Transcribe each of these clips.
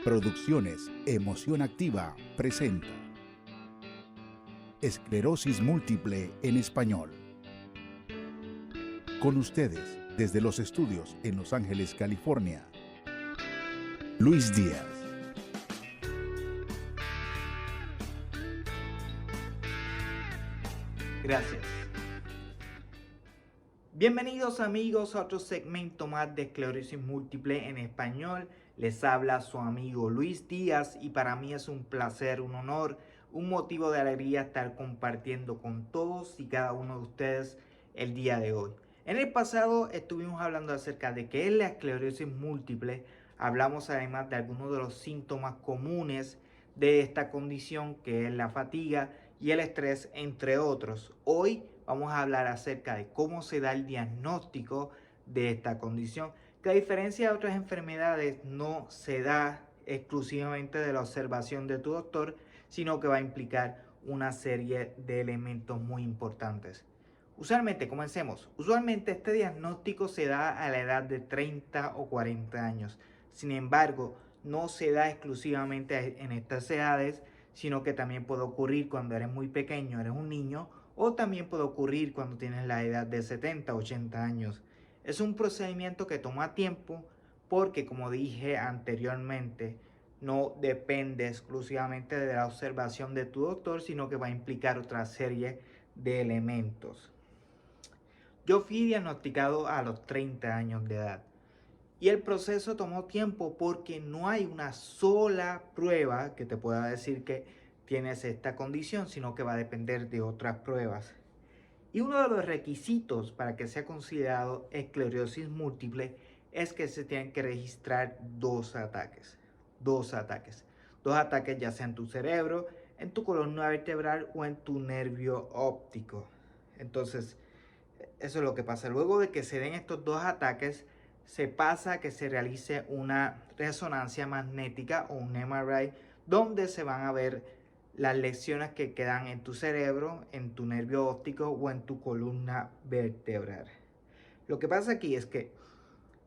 Producciones Emoción Activa presenta Esclerosis Múltiple en Español. Con ustedes, desde los estudios en Los Ángeles, California, Luis Díaz. Gracias. Bienvenidos amigos a otro segmento más de Esclerosis Múltiple en Español. Les habla su amigo Luis Díaz y para mí es un placer, un honor, un motivo de alegría estar compartiendo con todos y cada uno de ustedes el día de hoy. En el pasado estuvimos hablando acerca de qué es la esclerosis múltiple. Hablamos además de algunos de los síntomas comunes de esta condición, que es la fatiga y el estrés, entre otros. Hoy vamos a hablar acerca de cómo se da el diagnóstico de esta condición, que a diferencia de otras enfermedades no se da exclusivamente de la observación de tu doctor, sino que va a implicar una serie de elementos muy importantes. Usualmente este diagnóstico se da a la edad de 30 o 40 años. Sin embargo, no se da exclusivamente en estas edades, sino que también puede ocurrir cuando eres muy pequeño, eres un niño, o también puede ocurrir cuando tienes la edad de 70, 80 años. Es un procedimiento que toma tiempo porque, como dije anteriormente, no depende exclusivamente de la observación de tu doctor, sino que va a implicar otra serie de elementos. Yo fui diagnosticado a los 30 años de edad. Y el proceso tomó tiempo porque no hay una sola prueba que te pueda decir que tienes esta condición, sino que va a depender de otras pruebas. Y uno de los requisitos para que sea considerado esclerosis múltiple es que se tienen que registrar dos ataques. Dos ataques ya sea en tu cerebro, en tu columna vertebral o en tu nervio óptico. Entonces, eso es lo que pasa. Luego de que se den estos dos ataques, se pasa a que se realice una resonancia magnética o un MRI, donde se van a ver las lesiones que quedan en tu cerebro, en tu nervio óptico o en tu columna vertebral. Lo que pasa aquí es que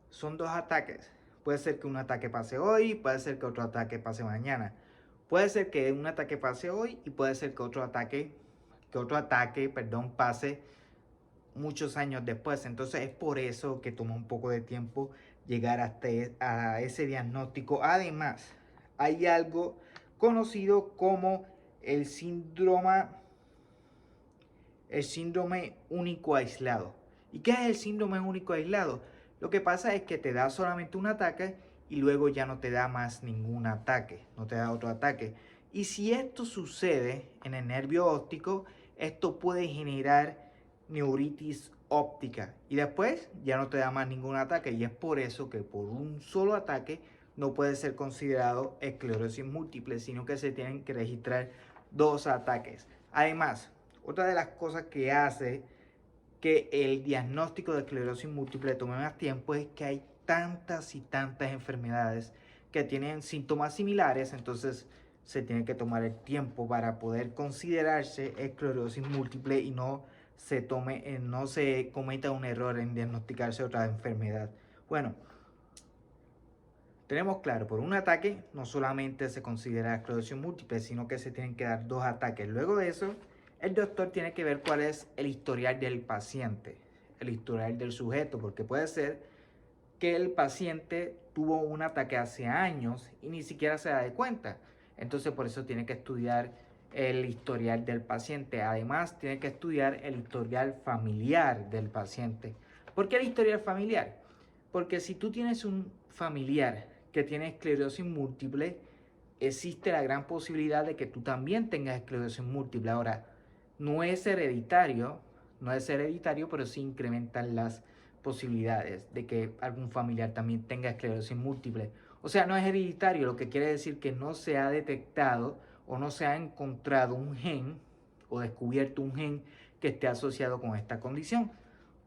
son dos ataques. Puede ser que un ataque pase hoy, puede ser que otro ataque pase mañana. Puede ser que un ataque pase hoy y puede ser que otro ataque pase muchos años después. Entonces es por eso que toma un poco de tiempo llegar hasta a ese diagnóstico. Además, hay algo conocido como el síndrome único aislado. ¿Y qué es el síndrome único aislado? Lo que pasa es que te da solamente un ataque y luego ya no te da más ningún ataque, no te da otro ataque. Y si esto sucede en el nervio óptico, esto puede generar neuritis óptica y después ya no te da más ningún ataque, y es por eso que por un solo ataque no puede ser considerado esclerosis múltiple, sino que se tienen que registrar dos ataques. Además, otra de las cosas que hace que el diagnóstico de esclerosis múltiple tome más tiempo es que hay tantas y tantas enfermedades que tienen síntomas similares. Entonces se tiene que tomar el tiempo para poder considerarse esclerosis múltiple y no se cometa un error en diagnosticarse otra enfermedad. Bueno, tenemos claro, por un ataque no solamente se considera esclerosis múltiple, sino que se tienen que dar dos ataques. Luego de eso, el doctor tiene que ver cuál es el historial del paciente, el historial del sujeto, porque puede ser que el paciente tuvo un ataque hace años y ni siquiera se da de cuenta. Entonces por eso tiene que estudiar el historial del paciente. Además tiene que estudiar el historial familiar del paciente. ¿Por qué el historial familiar? Porque si tú tienes un familiar que tiene esclerosis múltiple, existe la gran posibilidad de que tú también tengas esclerosis múltiple. Ahora, no es hereditario, pero sí incrementan las posibilidades de que algún familiar también tenga esclerosis múltiple. O sea, no es hereditario, lo que quiere decir que no se ha detectado o no se ha encontrado un gen o descubierto un gen que esté asociado con esta condición.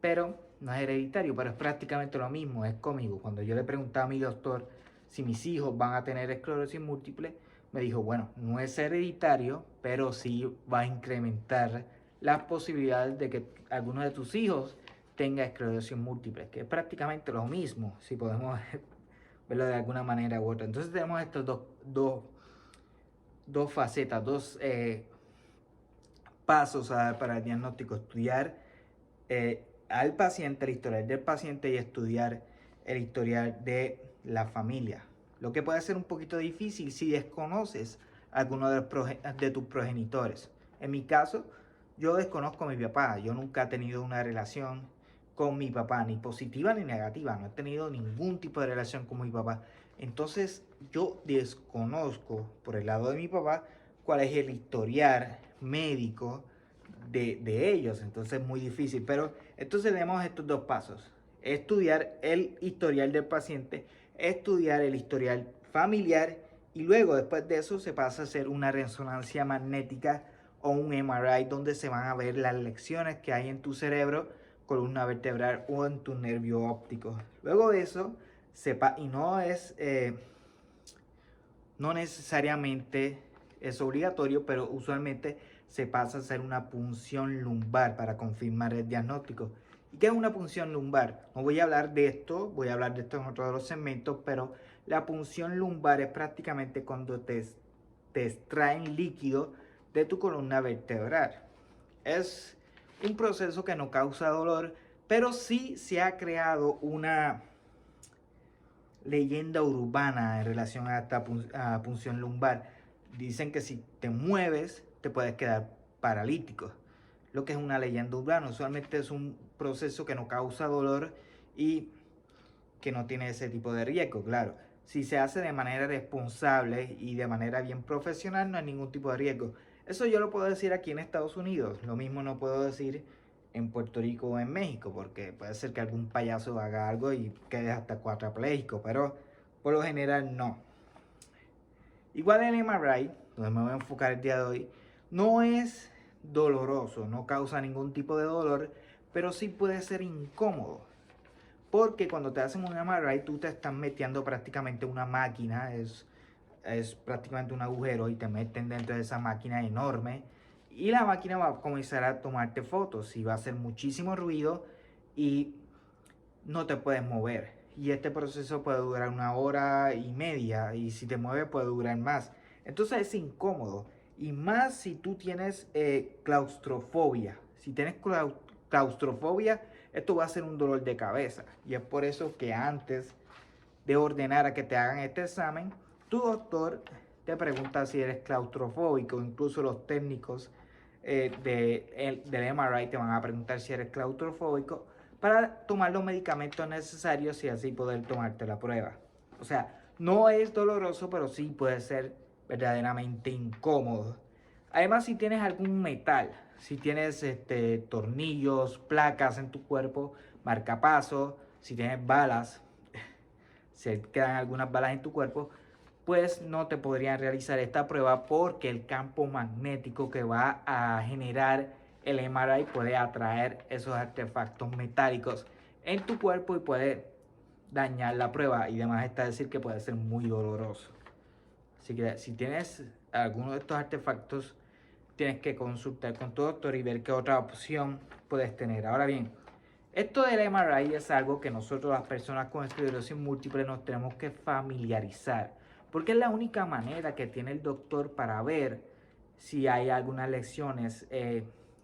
Pero no es hereditario, pero es prácticamente lo mismo, es conmigo. Cuando yo le preguntaba a mi doctor si mis hijos van a tener esclerosis múltiple, me dijo, bueno, no es hereditario, pero sí va a incrementar las posibilidades de que alguno de tus hijos tenga esclerosis múltiple, que es prácticamente lo mismo, si podemos verlo de alguna manera u otra. Entonces tenemos estos dos facetas, pasos a dar para el diagnóstico: estudiar al paciente, el historial del paciente, y estudiar el historial de la familia. Lo que puede ser un poquito difícil si desconoces a alguno de tus progenitores. En mi caso, yo desconozco a mi papá. Yo nunca he tenido una relación con mi papá, ni positiva ni negativa. No he tenido ningún tipo de relación con mi papá. Entonces, yo desconozco por el lado de mi papá cuál es el historial médico de ellos. Entonces es muy difícil. Pero entonces tenemos estos dos pasos: estudiar el historial del paciente, estudiar el historial familiar, y luego después de eso se pasa a hacer una resonancia magnética o un MRI, donde se van a ver las lesiones que hay en tu cerebro, columna vertebral o en tu nervio óptico. Luego de eso, y no necesariamente es obligatorio, pero usualmente se pasa a hacer una punción lumbar para confirmar el diagnóstico. ¿Y qué es una punción lumbar? No voy a hablar de esto, voy a hablar de esto en otro de los segmentos, pero la punción lumbar es prácticamente cuando te extraen líquido de tu columna vertebral. Es un proceso que no causa dolor, pero sí se ha creado una leyenda urbana en relación a esta punción lumbar. Dicen que si te mueves te puedes quedar paralítico. Lo que es una leyenda urbana. Usualmente es un proceso que no causa dolor y que no tiene ese tipo de riesgo. Claro, si se hace de manera responsable y de manera bien profesional, no hay ningún tipo de riesgo. Eso yo lo puedo decir aquí en Estados Unidos. Lo mismo no puedo decir en Puerto Rico o en México, porque puede ser que algún payaso haga algo y quede hasta cuadrapléjico, pero por lo general no. Igual el MRI, donde me voy a enfocar el día de hoy, no es doloroso, no causa ningún tipo de dolor, pero sí puede ser incómodo. Porque cuando te hacen un MRI, tú te estás metiendo prácticamente una máquina, es prácticamente un agujero, y te meten dentro de esa máquina enorme. Y la máquina va a comenzar a tomarte fotos y va a hacer muchísimo ruido y no te puedes mover. Y este proceso puede durar 1 hora y media, y si te mueves puede durar más. Entonces es incómodo. Y más si tú tienes claustrofobia. Si tienes claustrofobia, esto va a ser un dolor de cabeza. Y es por eso que antes de ordenar a que te hagan este examen, tu doctor te pregunta si eres claustrofóbico. Incluso los técnicos del MRI te van a preguntar si eres claustrofóbico, para tomar los medicamentos necesarios y así poder tomarte la prueba. O sea, no es doloroso, pero sí puede ser verdaderamente incómodo. Además, si tienes algún metal, si tienes tornillos, placas en tu cuerpo, marcapasos, si tienes balas, se quedan algunas balas en tu cuerpo, pues no te podrían realizar esta prueba, porque el campo magnético que va a generar el MRI puede atraer esos artefactos metálicos en tu cuerpo y puede dañar la prueba, y además está decir que puede ser muy doloroso. Así que si tienes alguno de estos artefactos, tienes que consultar con tu doctor y ver qué otra opción puedes tener. Ahora bien, esto del MRI es algo que nosotros, las personas con esclerosis múltiple, nos tenemos que familiarizar, porque es la única manera que tiene el doctor para ver si hay algunas lesiones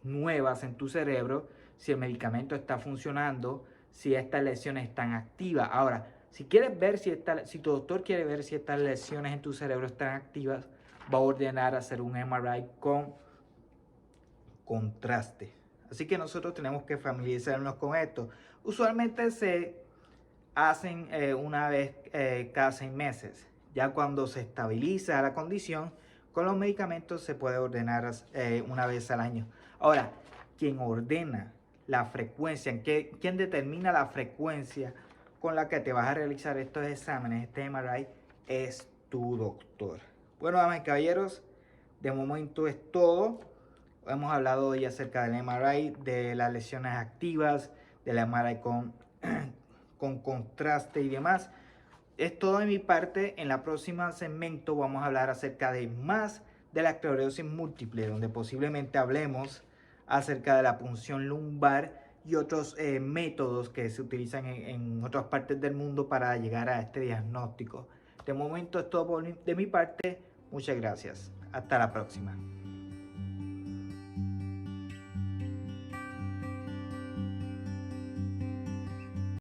nuevas en tu cerebro, si el medicamento está funcionando, si estas lesiones están activas. Ahora, si quieres ver si tu doctor quiere ver si estas lesiones en tu cerebro están activas, va a ordenar hacer un MRI con contraste. Así que nosotros tenemos que familiarizarnos con esto. Usualmente se hacen una vez cada 6 meses. Ya cuando se estabiliza la condición, con los medicamentos se puede ordenar una vez al año. Ahora, quien ordena la frecuencia, quien determina la frecuencia con la que te vas a realizar estos exámenes, este MRI, es tu doctor. Bueno, damas y caballeros, de momento es todo. Hemos hablado hoy acerca del MRI, de las lesiones activas, del MRI con contraste y demás. Es todo de mi parte. En la próxima segmento vamos a hablar acerca de más de la esclerosis múltiple, donde posiblemente hablemos acerca de la punción lumbar y otros métodos que se utilizan en otras partes del mundo para llegar a este diagnóstico. De momento es todo de mi parte. Muchas gracias. Hasta la próxima.